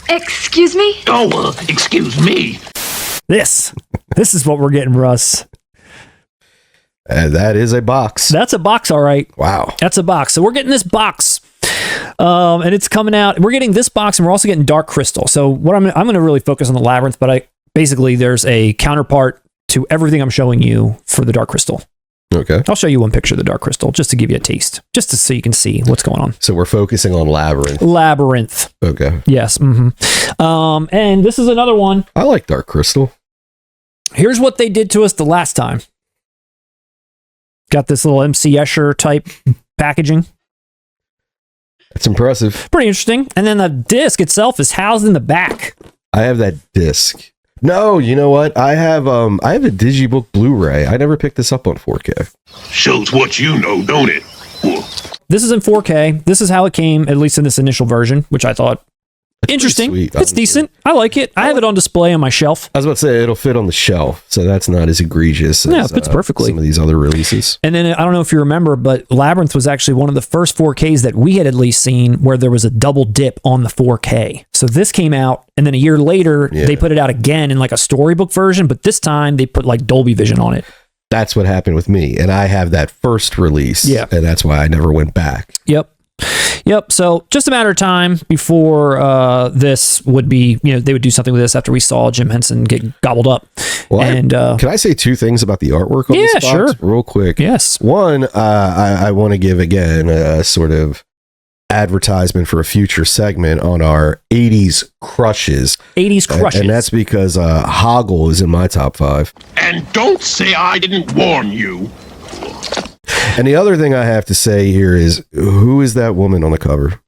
Excuse me? Oh, excuse me. This is what we're getting, Russ. That is a box. That's a box, all right. Wow. That's a box. So we're getting this box. And it's coming out. We're getting this box, and we're also getting Dark Crystal. So what I'm going to really focus on the Labyrinth, but basically there's a counterpart to everything I'm showing you for the Dark Crystal. Okay. I'll show you one picture of the Dark Crystal just to give you a taste, just so you can see what's going on. So we're focusing on Labyrinth. Labyrinth. Okay. Yes. Mm-hmm. And this is another one. I like Dark Crystal. Here's what they did to us the last time. Got this little MC Escher type packaging. It's impressive. Pretty interesting. And then the disc itself is housed in the back. I have that disc. No, you know what? I have a Digibook Blu-ray. I never picked this up on 4K. Shows what you know, don't it? This is in 4K. This is how it came, at least in this initial version, which I thought interesting. Sweet, it's decent. I like it. I have it on display on my shelf. I was about to say it'll fit on the shelf, so that's not as egregious as it fits perfectly. Some of these other releases. And then I don't know if you remember, but Labyrinth was actually one of the first 4Ks that we had at least seen where there was a double dip on the 4K. So this came out, and then a year later, they put it out again in like a storybook version, but this time they put like Dolby Vision on it. That's what happened with me, and I have that first release, and that's why I never went back. Yep. So just a matter of time before this would be, they would do something with this after we saw Jim Henson get gobbled up. Well, and can I say two things about the artwork on this box? Sure. Real quick. Yes. One, I want to give again a sort of advertisement for a future segment on our 80s crushes. 80s crushes. And that's because Hoggle is in my top 5. And don't say I didn't warn you. And the other thing I have to say here is, who is that woman on the cover?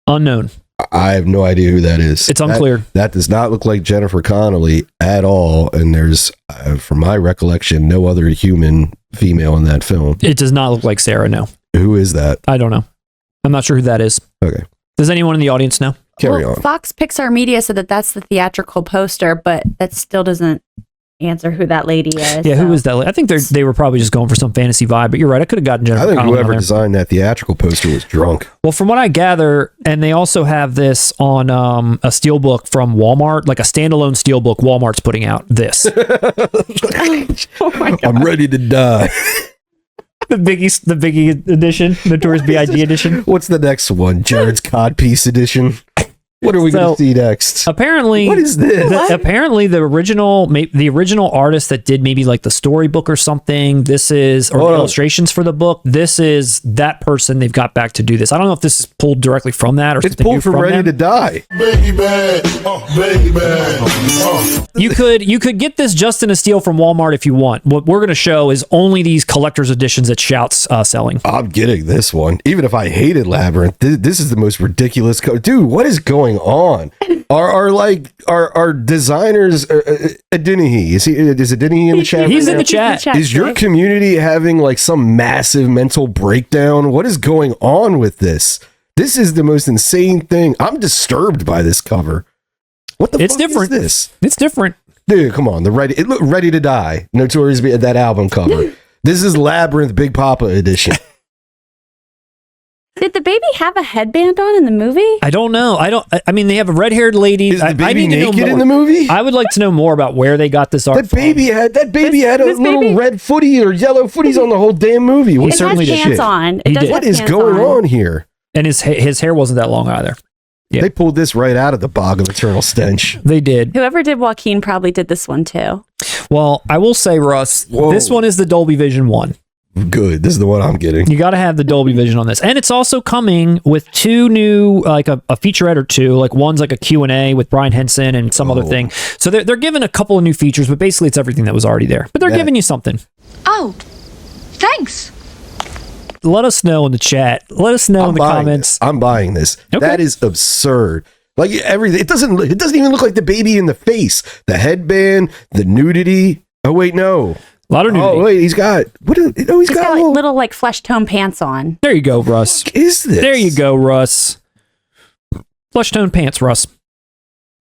Unknown. I have no idea who that is. It's unclear. That does not look like Jennifer Connelly at all. And there's, from my recollection, no other human female in that film. It does not look like Sarah, no. Who is that? I don't know. I'm not sure who that is. Okay. Does anyone in the audience know? Carry on. Fox Pixar Media said that that's the theatrical poster, but that still doesn't answer who that lady is. Yeah, who is that? I think they were probably just going for some fantasy vibe, but you're right. I could have gotten Jennifer I think Connelly whoever designed that theatrical poster was drunk. Well, from what I gather, and they also have this on a steelbook from Walmart, like a standalone steelbook Walmart's putting out this. Oh my God. I'm ready to die. The Biggie edition, Notorious B.I.G. edition. What's the next one? Jared's Codpiece edition. What are we going to see next? Apparently, what is this? Apparently, the original artist that did maybe like the storybook or something. This is the illustrations for the book. This is that person they've got back to do this. I don't know if this is pulled directly from that or it's pulled from Ready to Die. Baby, You could get this just in a steal from Walmart if you want. What we're going to show is only these collector's editions that Shout's selling. I'm getting this one, even if I hated Labyrinth. This is the most ridiculous. Dude, what is going on? Are designers Adenihi? Is Adenihi in the chat? He's in the chat. Is your community having like some massive mental breakdown? What is going on with this? This is the most insane thing. I'm disturbed by this cover. What the fuck different. is this? It's different. Dude, come on. It looked Ready to Die. Notorious that album cover. This is Labyrinth Big Papa edition. Did the baby have a headband on in the movie? I don't know. I mean, they have a red-haired lady. Is the baby I need naked to know more. In the movie? I would like to know more about where they got this art. That baby had a little red footy or yellow footies on the whole damn movie. It certainly has pants on. What is going on here? And his hair wasn't that long either. Yeah. They pulled this right out of the bog of eternal stench. They did. Whoever did Joaquin probably did this one too. Well, I will say, Russ, this one is the Dolby Vision one. Good. This is the one I'm getting. You got to have the Dolby Vision on this. And it's also coming with two new, like a featurette or two. Like one's like a Q&A with Brian Henson and some other thing. So they're giving a couple of new features, but basically it's everything that was already there. But they're giving you something. Oh, thanks. Let us know in the chat. Let us know in the comments. I'm buying this. Okay. That is absurd. Like everything. It doesn't even look like the baby in the face. The headband, the nudity. Oh wait, no. A lot of nudity. Oh wait, he's got he's got like little like flesh tone pants on. There you go, Russ. What is this? There you go, Russ. Flesh tone pants, Russ.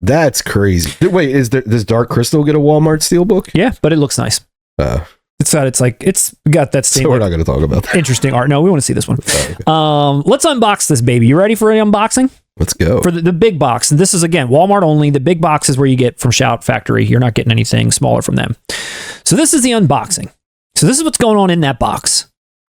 That's crazy. Wait, does Dark Crystal get a Walmart steelbook? Yeah, but it looks nice. It's got that same So we're not going to talk about that. interesting art. No, we want to see this one. Okay. Let's unbox this baby. You ready for an unboxing? Let's go. For the big box. And this is, again, Walmart only. The big box is where you get from Shout Factory. You're not getting anything smaller from them. So this is the unboxing. So this is what's going on in that box.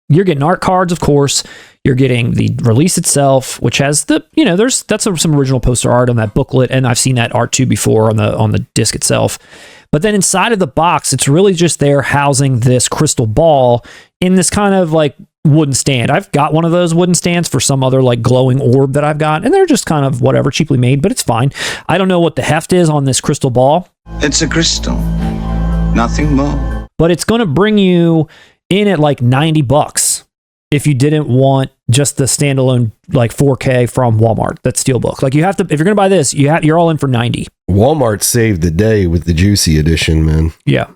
You're getting art cards, of course. You're getting the release itself, which has some original poster art on that booklet, and I've seen that art too before on the disc itself. But then inside of the box, it's really just there housing this crystal ball in this kind of like wooden stand. I've got one of those wooden stands for some other like glowing orb that I've got, and they're just kind of whatever, cheaply made, but it's fine. I don't know what the heft is on this crystal ball. It's a crystal. Nothing more. But it's going to bring you in at like $90 if you didn't want just the standalone like 4K from Walmart. That's Steelbook. Like you have to, if you're going to buy this, you're all in for 90. Walmart saved the day with the Juicy edition, man. Yeah.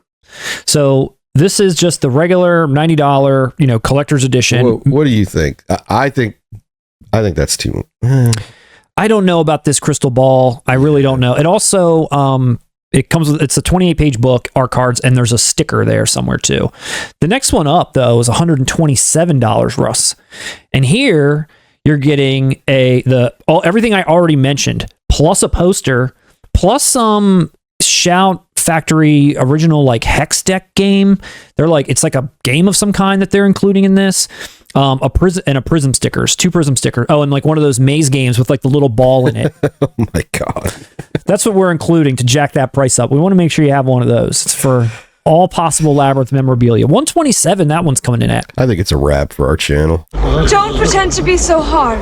So this is just the regular $90, collector's edition. What do you think? I think that's too. I don't know about this crystal ball. I really don't know. It also, it's a 28-page book, art cards, and there's a sticker there somewhere too. The next one up though is $127, Russ. And here you're getting everything I already mentioned, plus a poster, plus some Shout Factory original like hex deck game. They're like, it's like a game of some kind that they're including in this. A prism stickers, 2 prism stickers. Oh, and like one of those maze games with like the little ball in it. Oh my God. That's what we're including to jack that price up. We want to make sure you have one of those. It's for all possible Labyrinth memorabilia. $127, that one's coming in at. I think it's a wrap for our channel. Don't pretend to be so hard.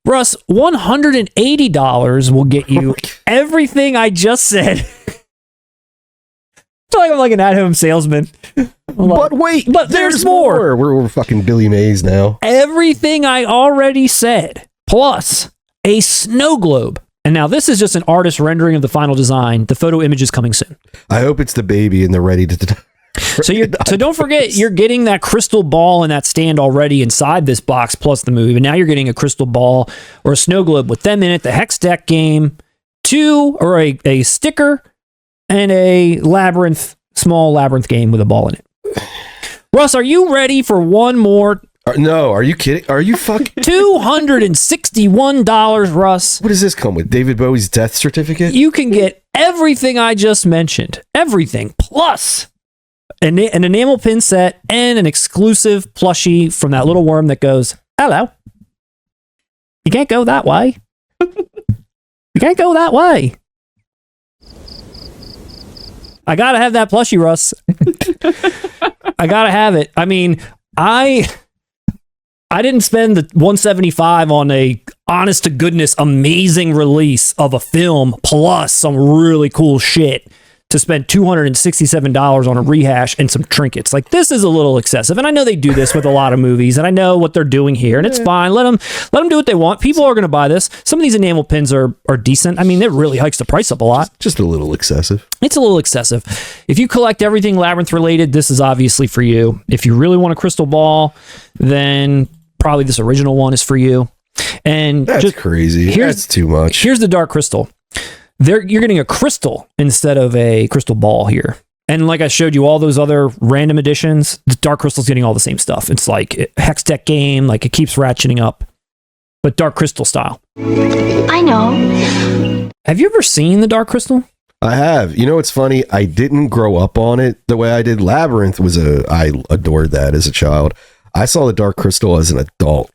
Russ, $180 will get you everything I just said. I feel like I'm like an at-home salesman. But wait, but there's more. We're fucking Billy Mays now. Everything I already said, plus a snow globe. And now this is just an artist rendering of the final design. The photo image is coming soon. I hope it's the baby and they're ready to. So don't forget, you're getting that crystal ball and that stand already inside this box, plus the movie. And now you're getting a crystal ball or a snow globe with them in it, the hex deck game, a sticker, and a small labyrinth game with a ball in it. Russ, are you ready for one more? No, are you kidding? Are you fucking $261, Russ? What does this come with? David Bowie's death certificate? You can get everything I just mentioned. Everything. Plus an enamel pin set and an exclusive plushie from that little worm that goes, hello. You can't go that way. You can't go that way. I gotta have that plushie, Russ. I gotta have it. I mean, I didn't spend the $175 on a honest to goodness amazing release of a film plus some really cool shit to spend $267 on a rehash and some trinkets. Like, this is a little excessive. And I know they do this with a lot of movies, and I know what they're doing here, and it's fine. Let them do what they want. People are going to buy this. Some of these enamel pins are decent. I mean, it really hikes the price up a lot. Just a little excessive. It's a little excessive. If you collect everything Labyrinth related, this is obviously for you. If you really want a crystal ball, then probably this original one is for you. And that's crazy. That's too much. Here's the Dark Crystal. You're getting a crystal instead of a crystal ball here. And like I showed you all those other random editions, the Dark Crystal's getting all the same stuff. It's like a hex deck game, like it keeps ratcheting up, but Dark Crystal style. I know. Have you ever seen the Dark Crystal? I have. You know, it's funny. I didn't grow up on it the way I did. Labyrinth I adored that as a child. I saw the Dark Crystal as an adult.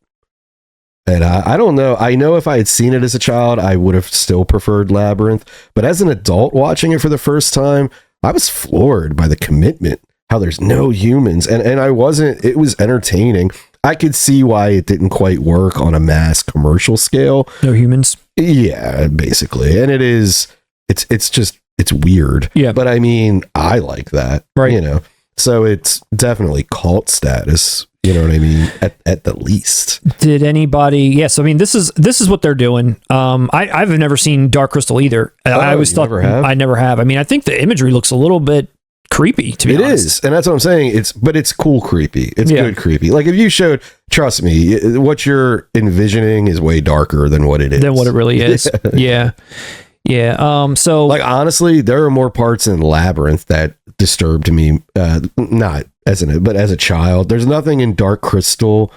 And I don't know. I know if I had seen it as a child, I would have still preferred Labyrinth. But as an adult watching it for the first time, I was floored by the commitment, how there's no humans. And I wasn't, it was entertaining. I could see why it didn't quite work on a mass commercial scale. No humans? Yeah, basically. And it's weird. Yeah. But I mean, I like that. Right. You know, so it's definitely cult status. You know what I mean? At the least. Did anybody? Yes. I mean, this is what they're doing. I've never seen Dark Crystal either. I always thought I never have. I mean, I think the imagery looks a little bit creepy, to be honest. It is, and that's what I'm saying. It's cool creepy. It's good creepy. Like if you showed, trust me, what you're envisioning is way darker than what it is. Than what it really is. Yeah. So like honestly, there are more parts in Labyrinth that disturbed me. Not as but as a child. There's nothing in Dark Crystal.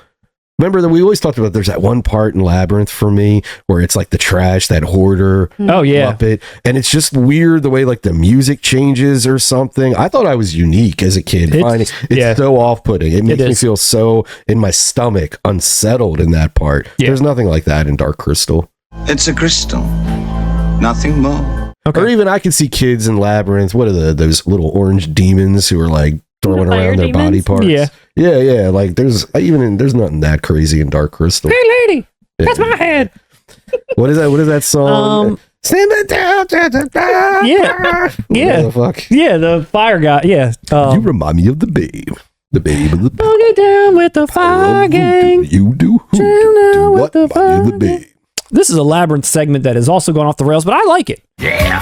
Remember that we always talked about there's that one part in Labyrinth for me where it's like the trash, that hoarder puppet. And it's just weird the way like the music changes or something. I thought I was unique as a kid. It's so off-putting. It makes me feel so in my stomach unsettled in that part. Yeah. There's nothing like that in Dark Crystal. It's a crystal. Nothing more. Okay. Or even I can see kids in Labyrinth. What are those little orange demons who are like throwing around their body parts? Yeah. Like there's nothing that crazy in Dark Crystal. Hey, lady, that's my head. What is that song? Send it down. Yeah. The fuck? Yeah, the fire guy. Yeah. You remind me of the babe. The babe of the babe. Boogie down with the fire gang. You do what? The babe. This is a Labyrinth segment that has also gone off the rails, but I like it. Yeah.